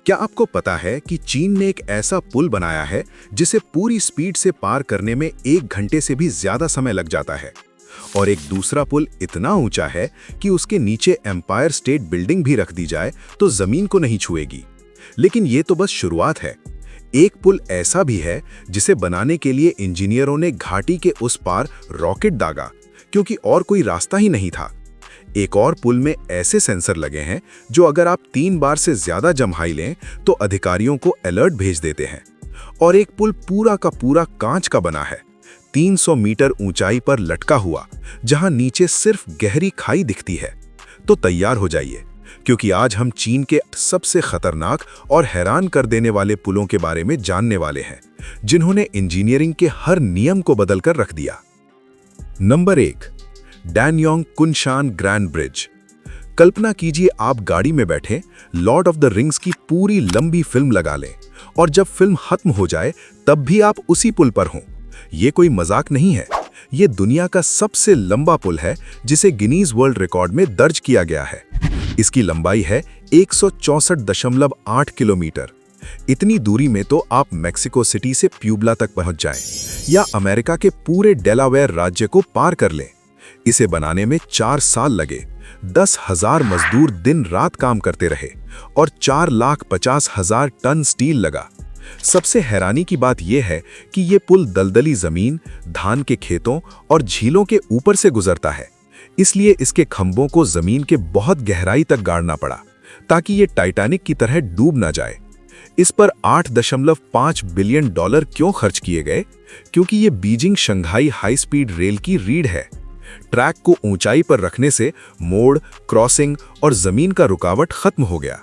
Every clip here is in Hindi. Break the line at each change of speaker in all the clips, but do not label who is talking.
क्या आपको पता है कि चीन ने एक ऐसा पुल बनाया है जिसे पूरी स्पीड से पार करने में 1 घंटे से भी ज्यादा समय लग जाता है? और एक दूसरा पुल इतना ऊंचा है कि उसके नीचे एम्पायर स्टेट बिल्डिंग भी रख दी जाए तो जमीन को नहीं छुएगी। लेकिन ये तो बस शुरुआत है। एक पुल ऐसा भी है जिसे बनाने के लिए इंजीनियरों ने घाटी के उस पार रॉकेट दागा, क्योंकि और कोई रास्ता ही नहीं था। एक और पुल में ऐसे सेंसर लगे हैं जो अगर आप 3 बार से ज्यादा जम्हाई लें तो अधिकारियों को अलर्ट भेज देते हैं। और एक पुल पूरा का पूरा कांच का बना है, 300 मीटर ऊंचाई पर लटका हुआ, जहां नीचे सिर्फ गहरी खाई दिखती है। तो तैयार हो जाइए, क्योंकि आज हम चीन के सबसे खतरनाक और हैरान कर देने वाले पुलों के बारे में जानने वाले हैं, जिन्होंने इंजीनियरिंग के हर नियम को बदलकर रख दिया। Number 1, Danyang Kunshan Grand Bridge. कल्पना कीजिए आप गाड़ी में बैठे लॉर्ड ऑफ द रिंग्स की पूरी लंबी फिल्म लगा लें और जब फिल्म खत्म हो जाए तब भी आप उसी पुल पर हों। ये कोई मजाक नहीं है, ये दुनिया का सबसे लंबा पुल है जिसे गिनीज वर्ल्ड रिकॉर्ड में दर्ज किया गया है। इसकी लंबाई है 164.8 किलोमीटर। इतनी दूरी में तो आप मैक्सिको सिटी से प्यूबला तक पहुंच जाएं या अमेरिका के पूरे डेलावेयर राज्य को पार कर लें। इसे बनाने में 4 साल लगे, 10,000 मजदूर दिन रात काम करते रहे और 4,50,000 टन स्टील लगा। सबसे हैरानी की बात यह है कि यह पुल दलदली जमीन, धान के खेतों और झीलों के ऊपर से गुजरता है, इसलिए इसके खंभों को जमीन के बहुत गहराई तक गाड़ना पड़ा ताकि ये टाइटैनिक की तरह डूब ना जाए। इस पर $8.5 बिलियन क्यों खर्च किए गए? क्योंकि ये Beijing Shanghai high speed rail की रीढ़ है। ट्रैक को ऊंचाई पर रखने से मोड़, क्रॉसिंग और जमीन का रुकावट खत्म हो गया।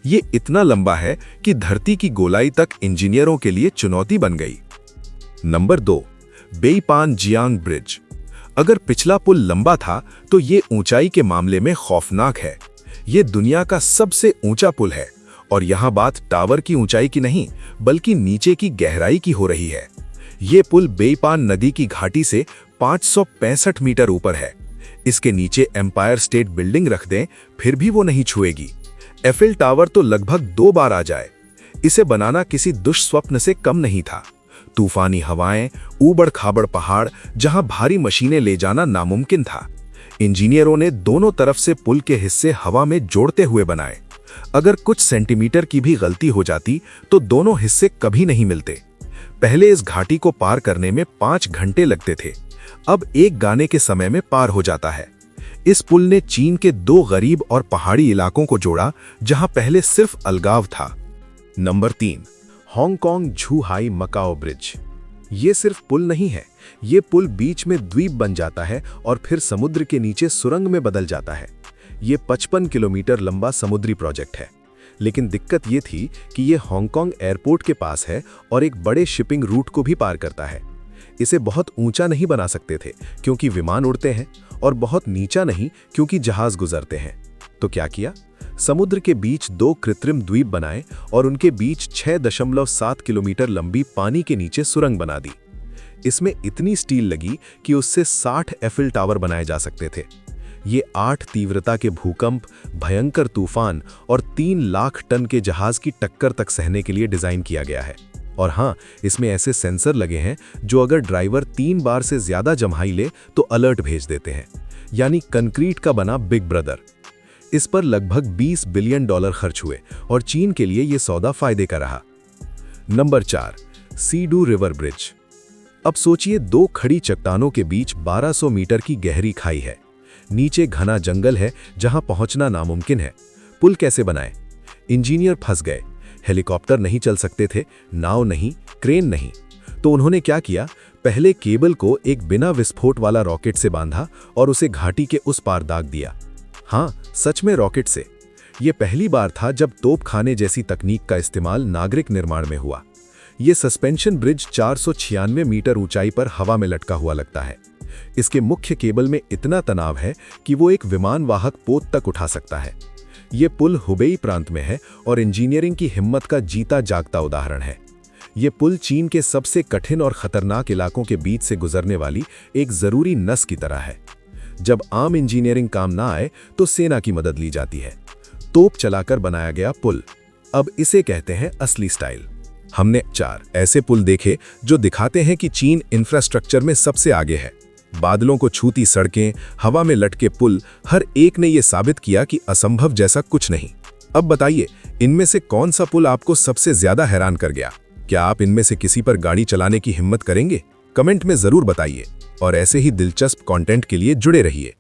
ये इतना लंबा है कि धरती की गोलाई तक इंजीनियरों के लिए चुनौती बन गई। Number 2, Beipan Jiang Bridge. अगर पिछला पुल लंबा था तो ये ऊंचाई के मामले में खौफनाक है। ये दुनिया का सबसे ऊंचा पुल है और यहां बात टावर की ऊंचाई की नहीं बल्कि नीचे की गहराई की हो रही है। ये पुल बेईपान नदी की घाटी से 565 मीटर ऊपर है। इसके नीचे एम्पायर स्टेट बिल्डिंग रख दें फिर भी वो नहीं छुएगी। एफिल टावर तो लगभग 2 बार आ जाए। इसे बनाना किसी दुष्स्वप्न से कम नहीं था। तूफानी हवाएं, ऊबड़ खाबड़ पहाड़, जहां भारी मशीनें ले जाना नामुमकिन था। इंजीनियरों ने दोनों तरफ से पुल के हिस्से हवा में जोड़ते हुए बनाए। अगर कुछ सेंटीमीटर की भी गलती हो जाती तो दोनों हिस्से कभी नहीं मिलते। पहले इस घाटी को पार करने में 5 घंटे लगते थे, अब एक गाने के समय में पार हो जाता है। इस पुल ने चीन के 2 गरीब और पहाड़ी इलाकों को जोड़ा जहां पहले सिर्फ अलगाव था। Number 3, Hong Kong Zhuhai Macau Bridge. ये सिर्फ पुल नहीं है, ये पुल बीच में द्वीप बन जाता है और फिर समुद्र के नीचे सुरंग में बदल जाता है। ये 55 किलोमीटर लंबा समुद्री प्रोजेक्ट है। लेकिन दिक्कत ये थी कि ये हांगकांग एयरपोर्ट के पास है और एक बड़े शिपिंग रूट को भी पार करता है। इसे बहुत ऊंचा नहीं बना सकते थे क्योंकि विमान उड़ते हैं और बहुत नीचा नहीं क्योंकि जहाज गुजरते हैं। तो क्या किया? समुद्र के बीच 2 कृत्रिम द्वीप बनाए और उनके बीच 6.7 किलोमीटर लंबी पानी के नीचे सुरंग बना दी। इसमें इतनी स्टील लगी कि उससे 60 एफिल टावर बनाए जा सकते थे। ये 8 तीव्रता के भूकंप, भयंकर तूफान और 3 लाख टन के जहाज की टक्कर तक सहने के लिए डिजाइन किया गया है। और हाँ, इसमें ऐसे सेंसर लगे हैं जो अगर ड्राइवर 3 बार से ज्यादा जम्हाई ले तो अलर्ट भेज देते हैं, यानी कंक्रीट का बना बिग ब्रदर। इस पर लगभग $20 बिलियन खर्च हुए और चीन के लिए यह सौदा फायदे का रहा। Number 4, Sidu River Bridge. अब सोचिए 2 खड़ी चट्टानों के बीच 1200 मीटर की गहरी खाई है। नीचे घना जंगल है जहां पहुंचना नामुमकिन है। पुल कैसे बनाए? इंजीनियर फंस गए। हेलीकॉप्टर नहीं चल सकते थे, नाव नहीं, क्रेन नहीं। तो उन्होंने क्या किया? पहले केबल को एक बिना विस्फोट वाला रॉकेट से बांधा और उसे घाटी के उस पार दाग दिया। हाँ, सच में रॉकेट से। यह पहली बार था जब तोपखाने जैसी तकनीक का इस्तेमाल नागरिक निर्माण में हुआ। यह सस्पेंशन ब्रिज 496 मीटर ऊंचाई पर हवा में लटका हुआ लगता है। इसके मुख्य केबल में इतना तनाव है कि वो एक विमान वाहक पोत तक उठा सकता है। ये पुल हुबेई प्रांत में है और इंजीनियरिंग की हिम्मत का जीता जागता उदाहरण है। ये पुल चीन के सबसे कठिन और खतरनाक इलाकों के बीच से गुजरने वाली एक जरूरी नस की तरह है। जब आम इंजीनियरिंग काम ना आए तो सेना की मदद ली जाती है। तोप चलाकर बनाया गया पुल अब इसे कहते हैं असली स्टाइल। हमने 4 ऐसे पुल देखे जो दिखाते हैं कि चीन इंफ्रास्ट्रक्चर में सबसे आगे है। बादलों को छूती सड़कें, हवा में लटके पुल, हर एक ने यह साबित किया कि असंभव जैसा कुछ नहीं। अब बताइए, इनमें से कौन सा पुल आपको सबसे ज्यादा हैरान कर गया? क्या आप इनमें से किसी पर गाड़ी चलाने की हिम्मत करेंगे? कमेंट में जरूर बताइए और ऐसे ही दिलचस्प कंटेंट के लिए जुड़े रहिए।